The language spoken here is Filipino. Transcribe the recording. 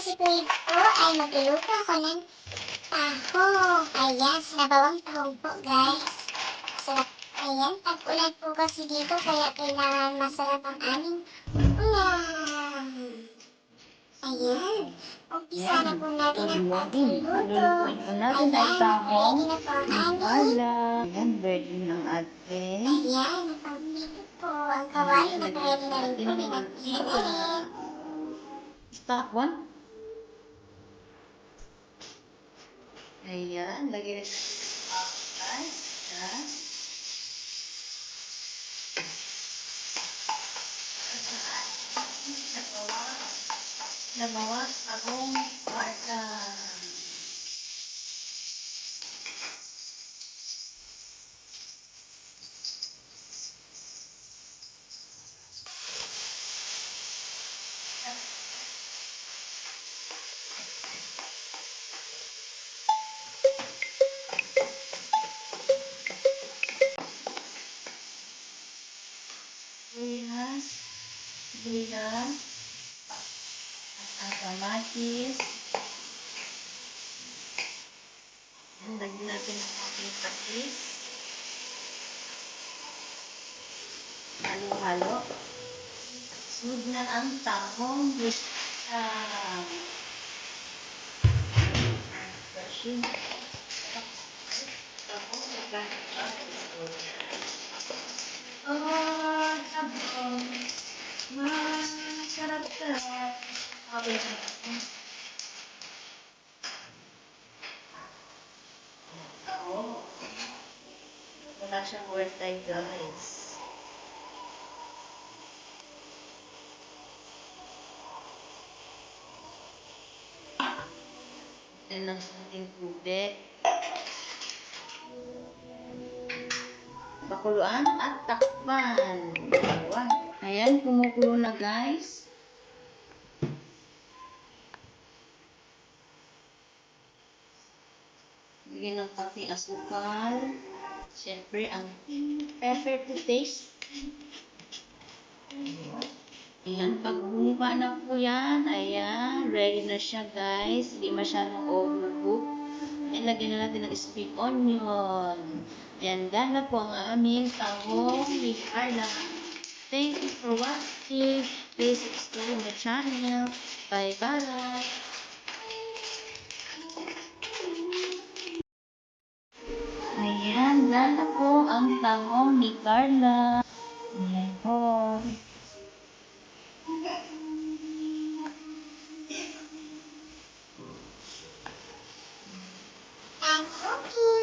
si Kuya po ay magluluto ako ng tahong. Ayan, sinabawang tahong po guys. Masarap. Ayan, tag-ulan po kasi dito kaya kailangan masarap ang aming ulam. Ayan, umpisa na po natin ang pagluluto. Natin ay tahong. Ayan, ready na po ang aming. Wala. Ayan, ready ng ating. Ayan, napagpito po ang kawali na ready na rin po. Pinagpihan na rin. Stop one. Ayan, lagyan natin ang guys. Ayan. Nabawas akong kwarta. Bigas, at kamatis. Lagyan natin ang ating patis. Halo-halo. Sunod na ang tahong with brushing. Tahong with sabi ko, masarap-sarap. Wala siyang wortay guys. Yan ang ating tubig. Pakuluan at takpan. Ayan, kumukulo na guys. Bigyan ng konting asukal. Siyempre, ang pepper to taste. Ayan, pag bumaba na po yan, ayan, ready na siya guys. Hindi masyadong overcook. Ayan, lagyan na natin ng spring onion. Ayan, gana po ang aming tahong ni Carla. Thank you for watching. Please subscribe my channel. Bye-bye. Ayan, gana po ang tahong ni Carla. Ayan po. Ang cookie.